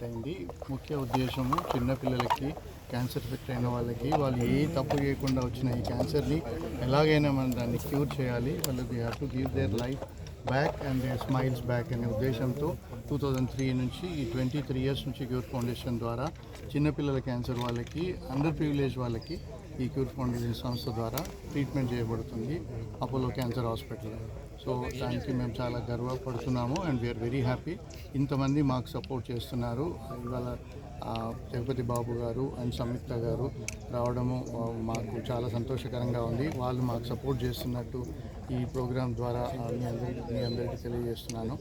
అయింది. ముఖ్య ఉద్దేశము చిన్నపిల్లలకి క్యాన్సర్ ఎఫెక్ట్ అయిన వాళ్ళకి వాళ్ళు ఏ తప్పు చేయకుండా వచ్చిన ఈ క్యాన్సర్ని ఎలాగైనా మనం దాన్ని క్యూర్ చేయాలి. వాళ్ళకి have to give their life back and their smiles back అనే ఉద్దేశంతో 2003 నుంచి ఈ 23 ఇయర్స్ నుంచి క్యూర్ ఫౌండేషన్ ద్వారా చిన్నపిల్లల క్యాన్సర్ వాళ్ళకి, అండర్ ప్రివిలేజ్ వాళ్ళకి ఈ క్యూర్ ఫౌండేషన్ సంస్థ ద్వారా ట్రీట్మెంట్ చేయబడుతుంది అపోలో క్యాన్సర్ హాస్పిటల్. సో దానికి మేము చాలా గర్వపడుతున్నాము అండ్ వీఆర్ వెరీ హ్యాపీ. ఇంతమంది మాకు సపోర్ట్ చేస్తున్నారు. ఇవాళ జగపతి బాబు గారు అండ్ సంయుక్త గారు రావడము మాకు చాలా సంతోషకరంగా ఉంది. వాళ్ళు మాకు సపోర్ట్ చేస్తున్నట్టు ఈ ప్రోగ్రాం ద్వారా మీ అందరికీ తెలియజేస్తున్నాను.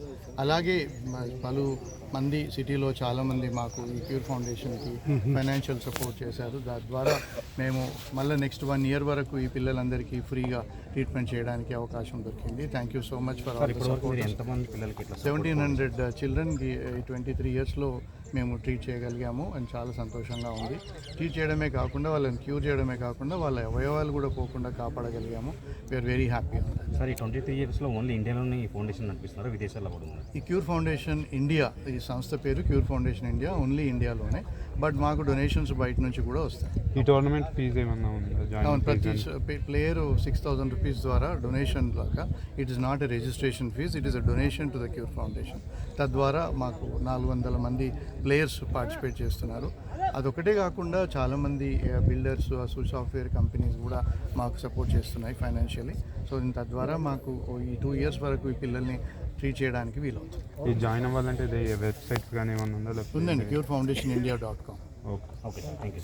అలాగే పలు మంది సిటీలో చాలామంది మాకు ఈ క్యూర్ ఫౌండేషన్కి ఫైనాన్షియల్ సపోర్ట్ చేశారు. దాని ద్వారా మేము మళ్ళీ నెక్స్ట్ 1 year వరకు ఈ పిల్లలందరికీ ఫ్రీగా ట్రీట్మెంట్ చేయడానికి అవకాశం దొరికింది. Thank you so much for all the support. 1700 చిల్డ్రన్కి 23 ఇయర్స్లో మేము ట్రీట్ చేయగలిగాము అండ్ చాలా సంతోషంగా ఉంది. ట్రీట్ చేయడమే కాకుండా వాళ్ళని క్యూర్ చేయడమే కాకుండా వాళ్ళ అవయవాలు కూడా పోకుండా కాపాడగలిగాము. We are very happy. సార్, ఈ 23 ఇయర్స్లో ఓన్లీ ఇండియాలోనే ఈ ఫౌండేషన్ నడిపిస్తున్నారు, విదేశాల్లో కూడా ఉంది? ఈ క్యూర్ ఫౌండేషన్ ఇండియా, ఈ సంస్థ పేరు క్యూర్ ఫౌండేషన్ ఇండియా, ఓన్లీ ఇండియాలోనే. బట్ మాకు డొనేషన్స్ బయట నుంచి కూడా వస్తాయి. ఈ టోర్నమెంట్ ఫీజు ఏమన్నా ఉందా? ప్రతి ప్లేయర్ 6,000 రూపీస్ ద్వారా డొనేషన్ లాగా. It is not a registration fee, it is a donation to the cure foundation. తద్వారా మాకు 400 మంది ప్లేయర్స్ పార్టిసిపేట్ చేస్తున్నారు. అదొకటే కాకుండా చాలామంది బిల్డర్స్, సాఫ్ట్వేర్ కంపెనీస్ కూడా మాకు సపోర్ట్ చేస్తున్నాయి ఫైనాన్షియలీ. సో తద్వారా మాకు ఈ 2 years వరకు ఈ పిల్లల్ని ట్రీట్ చేయడానికి వీలవుతుంది. ఈ జాయిన్ అవ్వాలంటే వెబ్సైట్ కానీ ఏమన్నా ఉందా? ఉందండి, curefoundationindia.com. Okay, thank you.